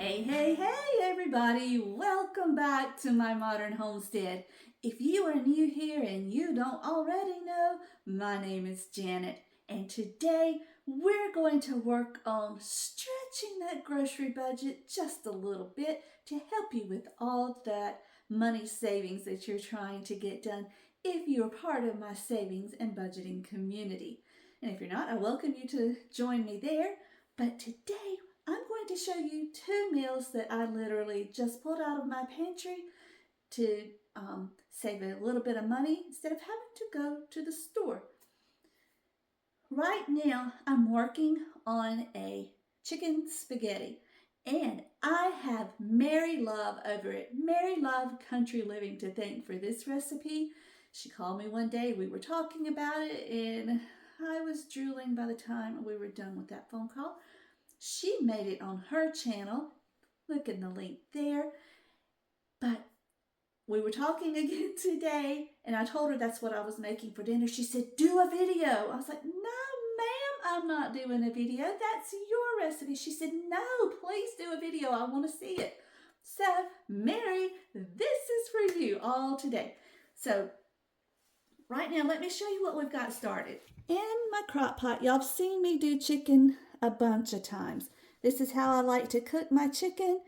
Hey, everybody. Welcome back to my modern homestead. If you are new here and you don't already know, my name is Janet, and today we're going to work on stretching that grocery budget just a little bit to help you with all that money savings that you're trying to get done if you're part of my savings and budgeting community. And if you're not, I welcome you to join me there. But today I'm going to show you two meals that I literally just pulled out of my pantry to save a little bit of money instead of having to go to the store. Right now, I'm working on a chicken spaghetti, and I have Mary Love over at Mary Love Country Living to thank for this recipe. She called me one day, we were talking about it, and I was drooling by the time we were done with that phone call. She made it on her channel. Look in the link there. But we were talking again today, and I told her that's what I was making for dinner. She said, do a video. I was like, no, ma'am, I'm not doing a video. That's your recipe. She said, no, please do a video. I want to see it. So, Mary, this is for you all today. So, right now, let me show you what we've got started. In my crock pot, y'all have seen me do chicken a bunch of times. This is how I like to cook my chicken.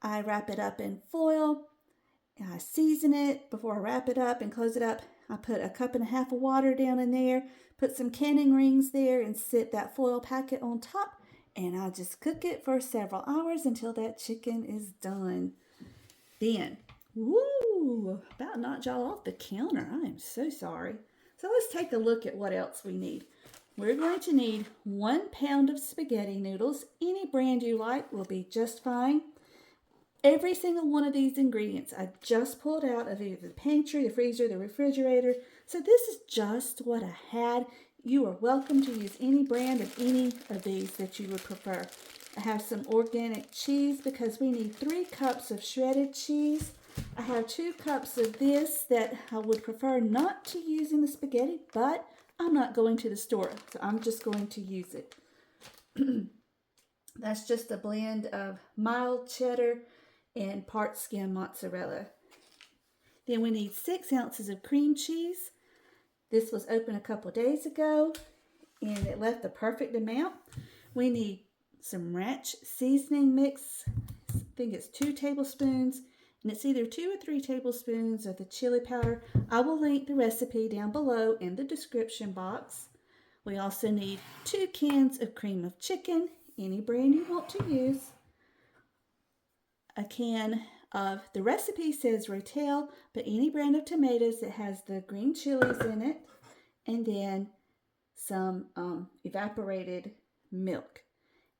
I wrap it up in foil. I season it before I wrap it up and close it up. I put a cup and a half of water down in there, put some canning rings there, and sit that foil packet on top. And I just cook it for several hours until that chicken is done. Then, about knocked y'all off the counter. I am so sorry. So let's take a look at what else we need. We're going to need 1 pound of spaghetti noodles. Any brand you like will be just fine. Every single one of these ingredients I just pulled out of either the pantry, the freezer, the refrigerator. So this is just what I had. You are welcome to use any brand of any of these that you would prefer. I have some organic cheese because we need 3 cups of shredded cheese. I have 2 cups of this that I would prefer not to use in the spaghetti, but I'm not going to the store, so I'm just going to use it. That's just a blend of mild cheddar and part skim mozzarella. Then we need 6 ounces of cream cheese. This was open a couple days ago, and it left the perfect amount. We need some ranch seasoning mix. I think it's 2 tablespoons. And it's either 2 or 3 tablespoons of the chili powder. I will link the recipe down below in the description box. We also need 2 cans of cream of chicken, any brand you want to use. A can of, the recipe says Rotel, but any brand of tomatoes that has the green chilies in it. And then some evaporated milk.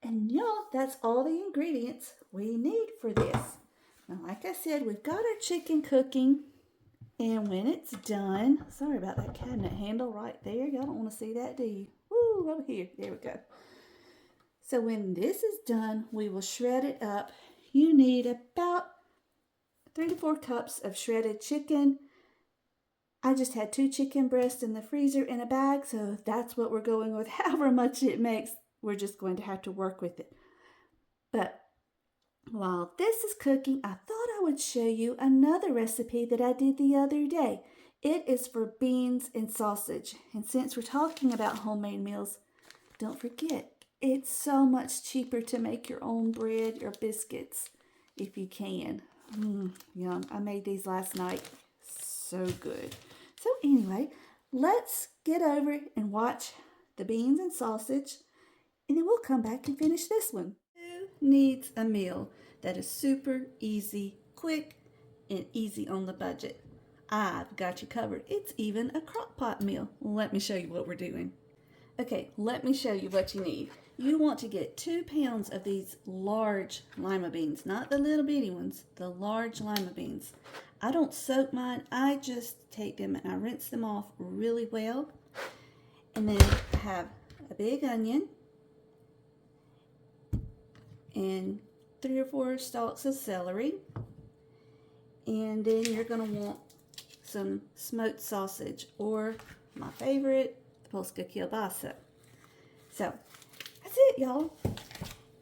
And y'all, that's all the ingredients we need for this. Now, like I said, we've got our chicken cooking, and when it's done, sorry about that cabinet handle right there. Y'all don't want to see that, do you? Woo, over here. There we go. So when this is done, we will shred it up. You need about 3 to 4 cups of shredded chicken. I just had 2 chicken breasts in the freezer in a bag, so that's what we're going with. However much it makes, we're just going to have to work with it. But while this is cooking, I thought I would show you another recipe that I did the other day. It is for beans and sausage. And since we're talking about homemade meals, don't forget, it's so much cheaper to make your own bread or biscuits if you can. Yum. I made these last night. So good. So anyway, let's get over and watch the beans and sausage, and then we'll come back and finish this one. Who needs a meal that is super easy, quick, and easy on the budget? I've got you covered. It's even a crock pot meal. Let me show you what we're doing. Okay, let me show you what you need. You want to get 2 pounds of these large lima beans, not the little bitty ones, the large lima beans. I don't soak mine. I just take them and I rinse them off really well. And then I have a big onion and 3 or 4 stalks of celery. And then you're going to want some smoked sausage, or my favorite, the Polska kielbasa. So that's it, y'all.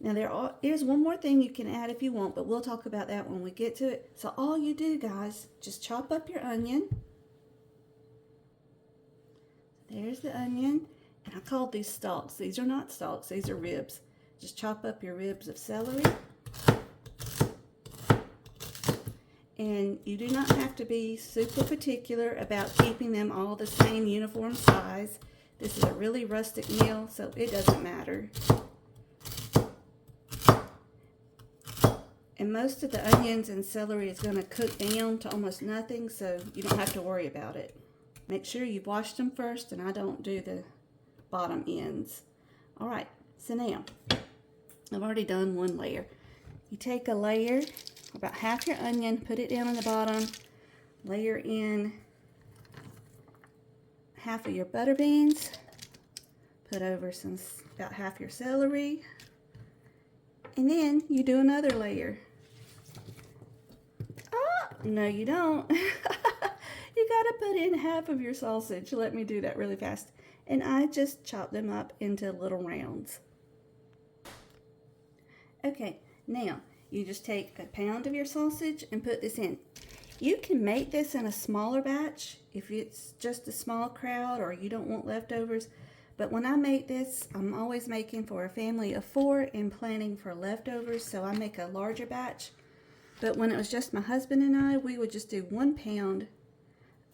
Now there's one more thing you can add if you want, but we'll talk about that when we get to it. So all you do, guys, just chop up your onion. There's the onion. And I call these stalks. These are not stalks, these are ribs. Just chop up your ribs of celery. And you do not have to be super particular about keeping them all the same uniform size. This is a really rustic meal, so it doesn't matter. And most of the onions and celery is going to cook down to almost nothing, so you don't have to worry about it. Make sure you've washed them first, and I don't do the bottom ends. All right, so now, I've already done one layer. You take a layer, about half your onion, put it down on the bottom, layer in half of your butter beans, put over about half your celery, and then you do another layer. Oh, no you don't. You gotta put in half of your sausage. Let me do that really fast. And I just chop them up into little rounds. Okay, now you just take a pound of your sausage and put this in. You can make this in a smaller batch if it's just a small crowd or you don't want leftovers. But when I make this, I'm always making for a family of 4 and planning for leftovers, so I make a larger batch. But when it was just my husband and I, we would just do 1 pound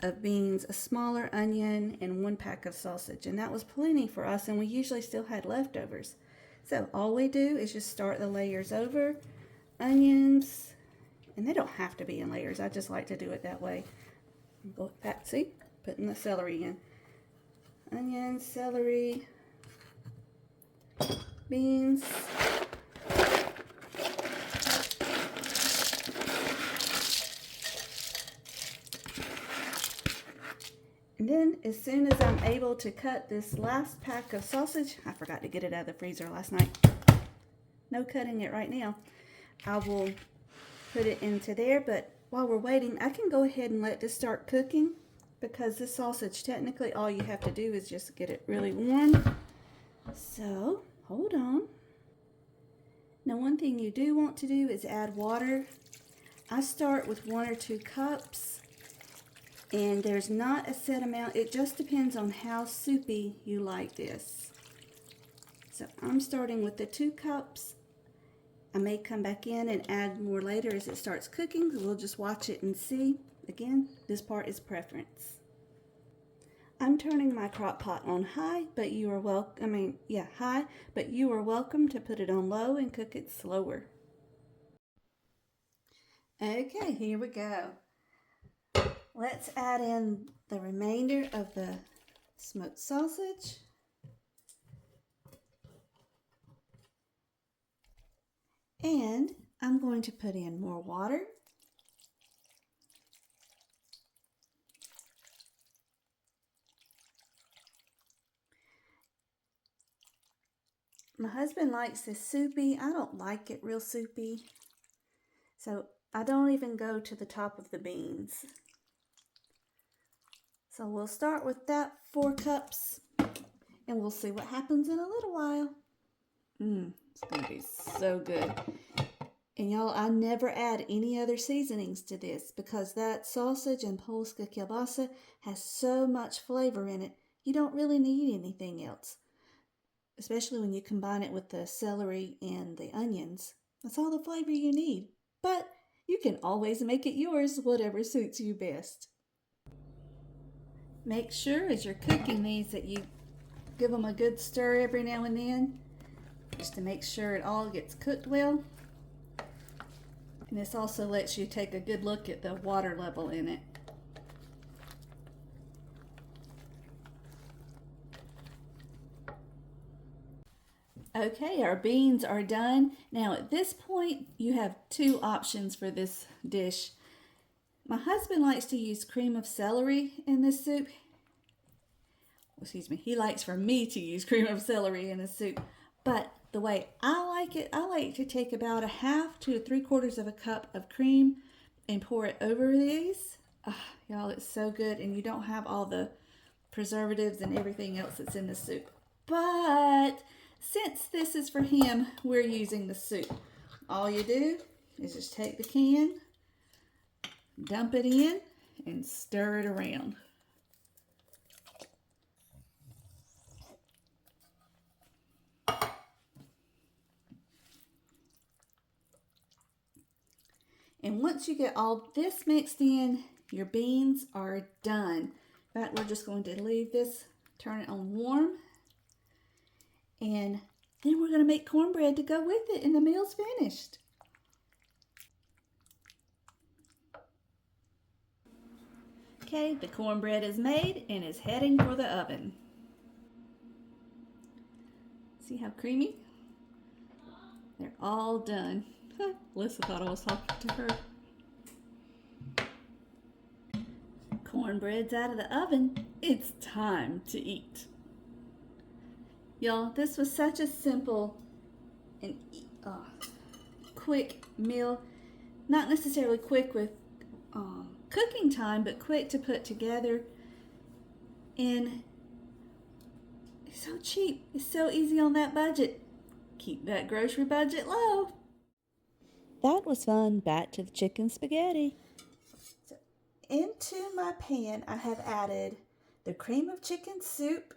of beans, a smaller onion, and 1 pack of sausage. And that was plenty for us, and we usually still had leftovers. So all we do is just start the layers over. Onions, and they don't have to be in layers. I just like to do it that way. Go back, see? Putting the celery in. Onions, celery, beans. And then as soon as I'm able to cut this last pack of sausage, I forgot to get it out of the freezer last night. No cutting it right now. I will put it into there, but while we're waiting, I can go ahead and let this start cooking because this sausage, technically all you have to do is just get it really warm. So, hold on. Now one thing you do want to do is add water. I start with 1 or 2 cups. And there's not a set amount. It just depends on how soupy you like this. So I'm starting with the 2 cups. I may come back in and add more later as it starts cooking. We'll just watch it and see. Again, this part is preference. I'm turning my crock pot on high, but you are high, but you are welcome to put it on low and cook it slower. Okay, here we go. Let's add in the remainder of the smoked sausage. And I'm going to put in more water. My husband likes this soupy. I don't like it real soupy. So I don't even go to the top of the beans. So we'll start with that 4 cups and we'll see what happens in a little while. It's going to be so good. And y'all, I never add any other seasonings to this because that sausage and polska kielbasa has so much flavor in it. You don't really need anything else, especially when you combine it with the celery and the onions. That's all the flavor you need. But you can always make it yours, whatever suits you best. Make sure as you're cooking these that you give them a good stir every now and then, just to make sure it all gets cooked well. And this also lets you take a good look at the water level in it. Okay, our beans are done. Now at this point, you have 2 options for this dish. My husband likes to use cream of celery in this soup. Excuse me, he likes for me to use cream of celery in his soup. But the way I like it, I like to take about 1/2 to 3/4 of a cup of cream and pour it over these. Y'all, it's so good, and you don't have all the preservatives and everything else that's in the soup. But Since this is for him, we're using the soup. All you do is just take the can, dump it in, and stir it around. And once you get all this mixed in, your beans are done. In fact, we're just going to leave this, turn it on warm, and then we're going to make cornbread to go with it, and the meal's finished. Okay, the cornbread is made and is heading for the oven. See how creamy? They're all done. Alyssa thought I was talking to her. Cornbread's out of the oven. It's time to eat. Y'all, this was such a simple and quick meal. Not necessarily quick with cooking time, but quick to put together. And it's so cheap. It's so easy on that budget. Keep that grocery budget low. That was fun. Back to the chicken spaghetti. So into my pan, I have added the cream of chicken soup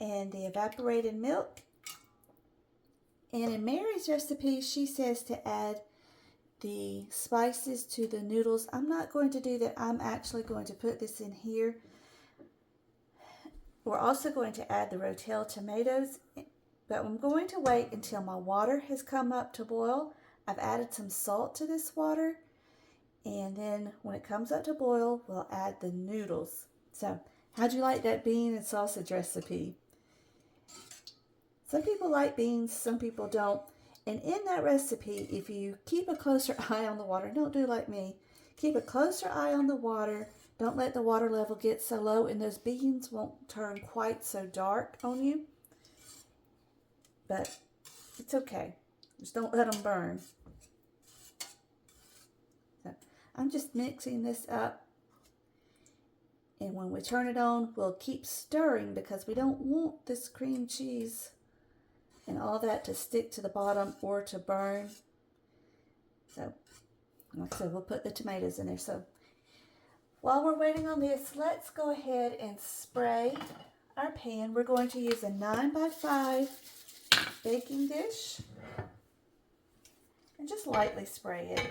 and the evaporated milk. And in Mary's recipe, she says to add the spices to the noodles. I'm not going to do that. I'm actually going to put this in here. We're also going to add the Rotel tomatoes, but I'm going to wait until my water has come up to boil. I've added some salt to this water, and then when it comes up to boil, we'll add the noodles. So, how'd you like that bean and sausage recipe? Some people like beans, some people don't. And in that recipe, if you keep a closer eye on the water, don't do like me. Keep a closer eye on the water. Don't let the water level get so low, and those beans won't turn quite so dark on you. But it's okay. Just don't let them burn. So I'm just mixing this up. And when we turn it on, we'll keep stirring because we don't want this cream cheese and all that to stick to the bottom or to burn. So, like I said, we'll put the tomatoes in there. So, while we're waiting on this, let's go ahead and spray our pan. We're going to use a 9x5 baking dish and just lightly spray it.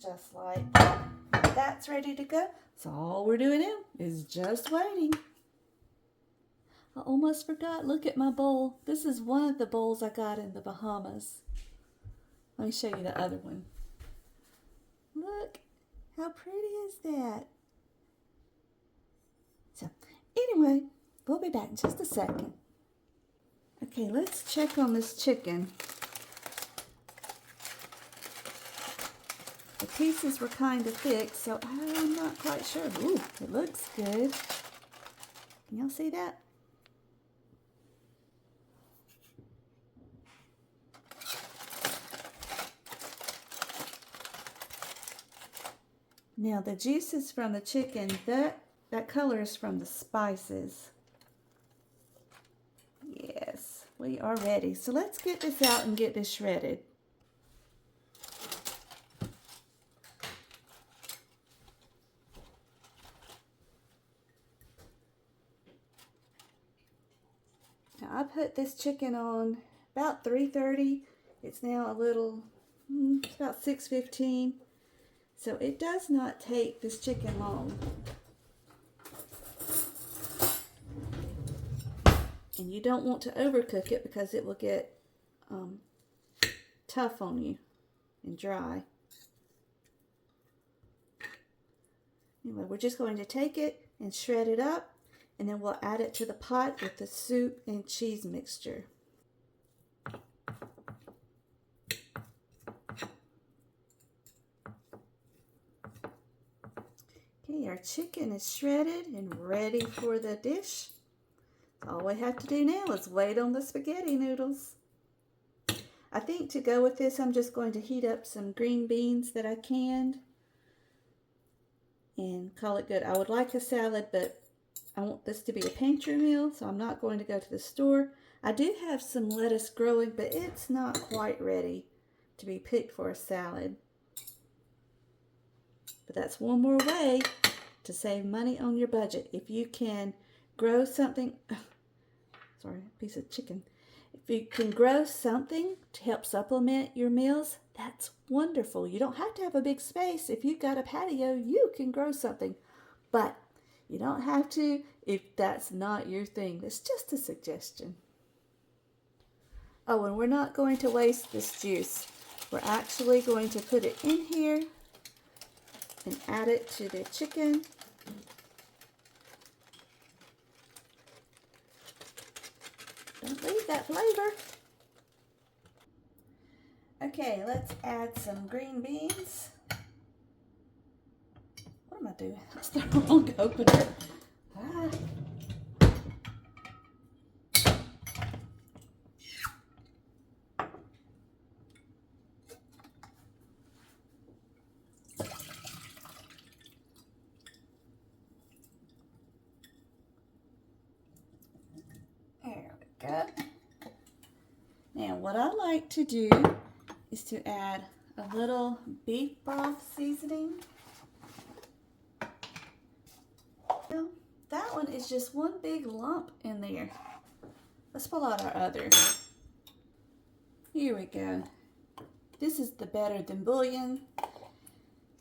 Just like that. That's ready to go. So all we're doing now is just waiting. I almost forgot. Look at my bowl. This is one of the bowls I got in the Bahamas. Let me show you the other one. Look, how pretty is that? So anyway, we'll be back in just a second. Okay, let's check on this chicken. The pieces were kind of thick, so I'm not quite sure. Ooh, it looks good. Can y'all see that? Now the juices from the chicken, that color is from the spices. Yes, we are ready. So let's get this out and get this shredded. Now I put this chicken on about 3:30. It's now a little, it's about 6:15. So it does not take this chicken long. And you don't want to overcook it because it will get tough on you and dry. Anyway, we're just going to take it and shred it up, and then we'll add it to the pot with the soup and cheese mixture. Okay, our chicken is shredded and ready for the dish. All we have to do now is wait on the spaghetti noodles. I think to go with this, I'm just going to heat up some green beans that I canned and call it good. I would like a salad, but I want this to be a pantry meal, so I'm not going to go to the store. I do have some lettuce growing, but it's not quite ready to be picked for a salad. But that's one more way to save money on your budget. If you can grow something, sorry, a piece of chicken. If you can grow something to help supplement your meals, that's wonderful. You don't have to have a big space. If you've got a patio, you can grow something. But you don't have to if that's not your thing. That's just a suggestion. Oh, and we're not going to waste this juice. We're actually going to put it in here and add it to the chicken. Don't leave that flavor. Okay, let's add some green beans. What am I doing? That's the wrong opener. Ah. There we go. Now what I like to do is to add a little beef broth seasoning. Well, that one is just one big lump in there. Let's pull out our other. Here we go. This is the Better Than Bouillon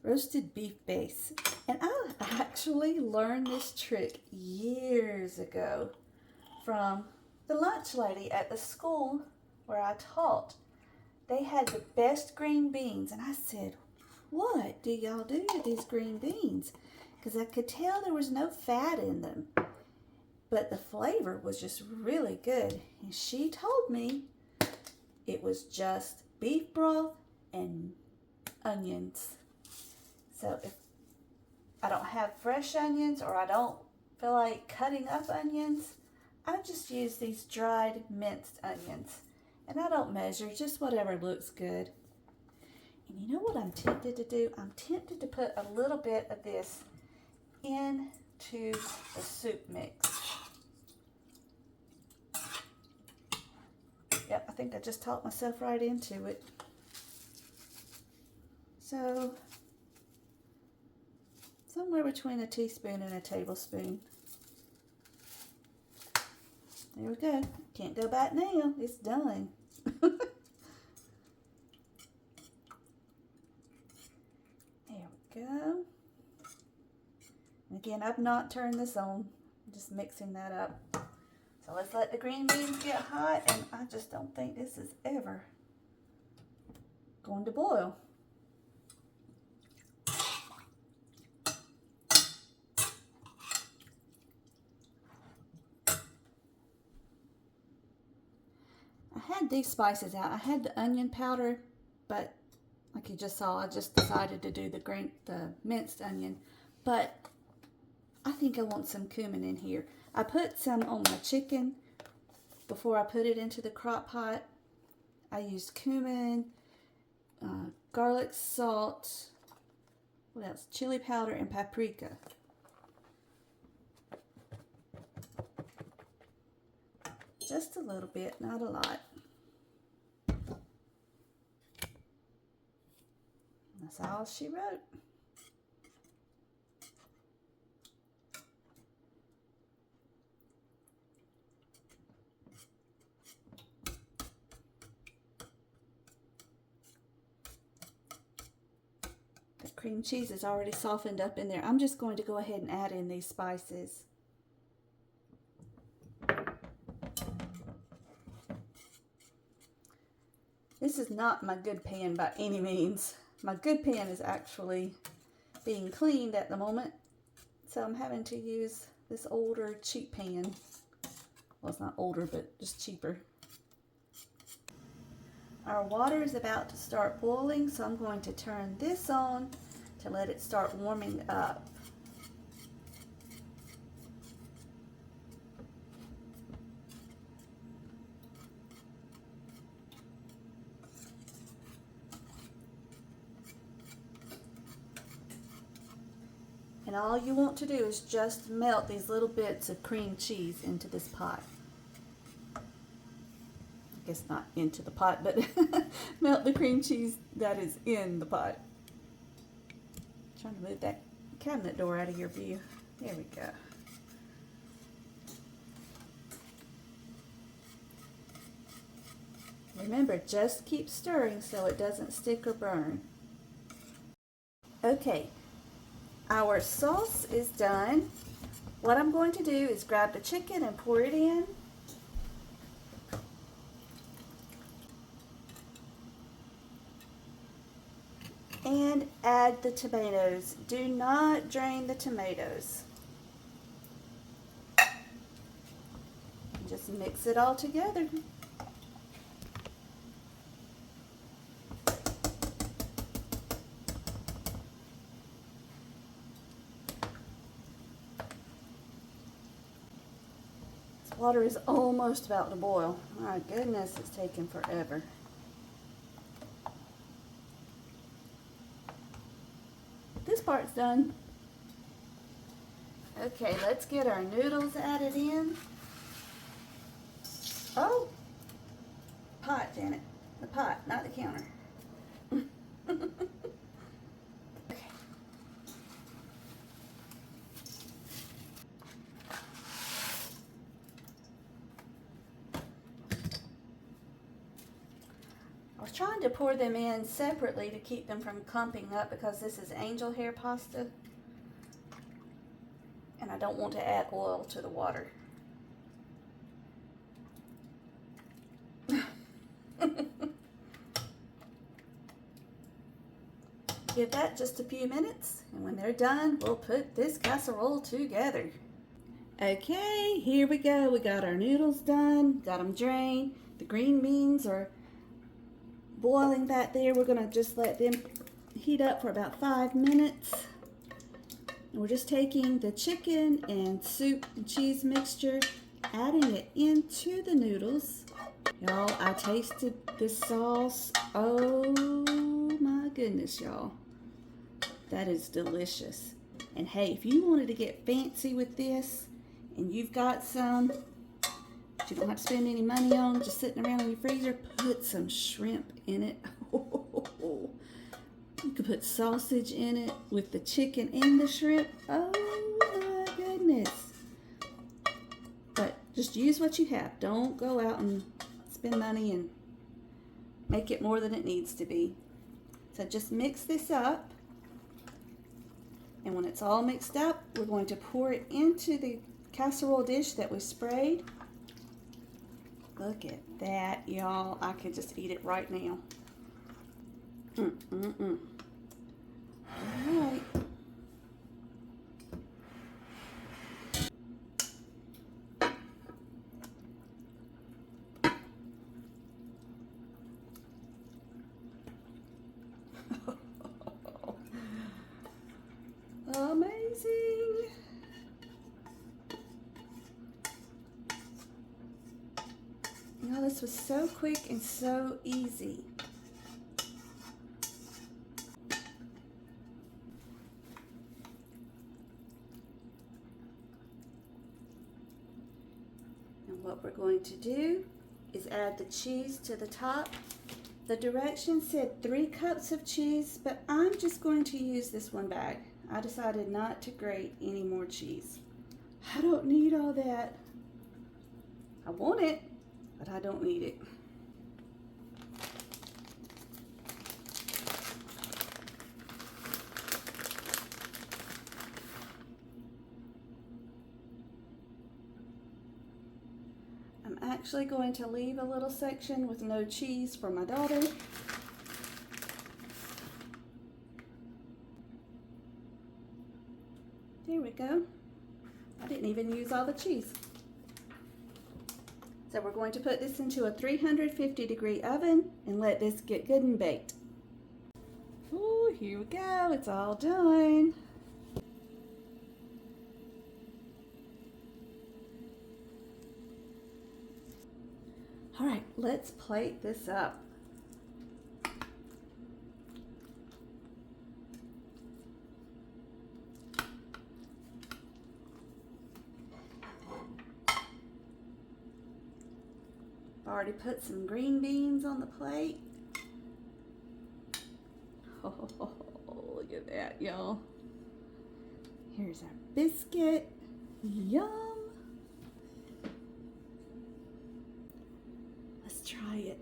roasted beef base. And I actually learned this trick years ago from the lunch lady at the school where I taught. They had the best green beans, and I said, what do y'all do to these green beans? Because I could tell there was no fat in them, but the flavor was just really good. And she told me it was just beef broth and onions. So if I don't have fresh onions or I don't feel like cutting up onions, I just use these dried minced onions. And I don't measure, just whatever looks good. And you know what I'm tempted to do? I'm tempted to put a little bit of this into the soup mix. Yep, I think I just talked myself right into it. So, somewhere between a teaspoon and a tablespoon. There we go. Can't go back now. It's done. There we go. And again, I've not turned this on. I'm just mixing that up. So let's let the green beans get hot, and I just don't think this is ever going to boil. I had these spices out. I had the onion powder, but like you just saw, I just decided to do the minced onion. But I think I want some cumin in here. I put some on my chicken before I put it into the crock pot. I used cumin, garlic, salt, what else? Chili powder and paprika. Just a little bit, not a lot. That's all she wrote. The cream cheese is already softened up in there. I'm just going to go ahead and add in these spices. This is not my good pan by any means. My good pan is actually being cleaned at the moment, so I'm having to use this older cheap pan. Well, it's not older, but just cheaper. Our water is about to start boiling, so I'm going to turn this on to let it start warming up. And all you want to do is just melt these little bits of cream cheese into this pot. I guess not into the pot, but melt the cream cheese that is in the pot. Trying to move that cabinet door out of your view. There we go. Remember, just keep stirring so it doesn't stick or burn. Okay, our sauce is done. What I'm going to do is grab the chicken and pour it in. And add the tomatoes. Do not drain the tomatoes. Just mix it all together. This water is almost about to boil. My goodness, it's taking forever. This part's done. Okay, let's get our noodles added in. Oh, pot, Janet. The pot, not the counter. Okay. I was trying to pour them in separately to keep them from clumping up because this is angel hair pasta. And I don't want to add oil to the water. Give that just a few minutes, and when they're done, we'll put this casserole together. Okay, here we go. We got our noodles done, got them drained. The green beans are boiling back there. We're gonna just let them heat up for about 5 minutes. And we're just taking the chicken and soup and cheese mixture, adding it into the noodles. Y'all, I tasted this sauce. Oh my goodness, y'all. That is delicious. And hey, if you wanted to get fancy with this and you've got some that you don't have to spend any money on, just sitting around in your freezer, put some shrimp in it. You could put sausage in it with the chicken and the shrimp. Oh my goodness. But just use what you have. Don't go out and spend money and make it more than it needs to be. So just mix this up. And when it's all mixed up, we're going to pour it into the casserole dish that we sprayed. Look at that, y'all. I could just eat it right now. All right. Amazing. You know, this was so quick and so easy. And what we're going to do is add the cheese to the top. The directions said 3 cups of cheese, but I'm just going to use this one bag. I decided not to grate any more cheese. I don't need all that. I want it, but I don't need it. I'm actually going to leave a little section with no cheese for my daughter. There we go. I didn't even use all the cheese. So we're going to put this into a 350-degree oven and let this get good and baked. Ooh, here we go. It's all done. All right, let's plate this up. Already put some green beans on the plate. Oh, look at that, y'all. Here's our biscuit. Yum. Let's try it.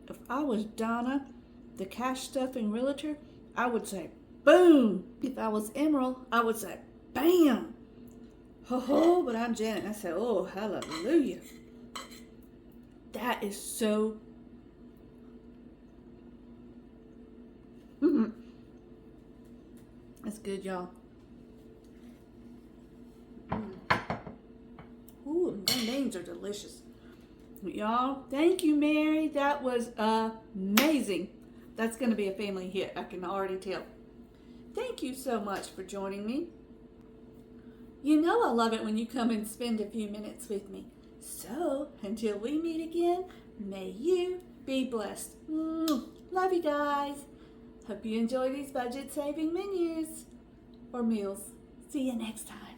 If I was Donna, the cash stuffing realtor, I would say boom. If I was Emerald, I would say bam. Ho ho, but I'm Janet and I say, oh, hallelujah. That is so that's good, y'all. Ooh, and them beans are delicious. Y'all, thank you, Mary. That was amazing. That's going to be a family hit, I can already tell. Thank you so much for joining me. You know I love it when you come and spend a few minutes with me. So, until we meet again, may you be blessed. Love you guys. Hope you enjoy these budget-saving menus or meals. See you next time.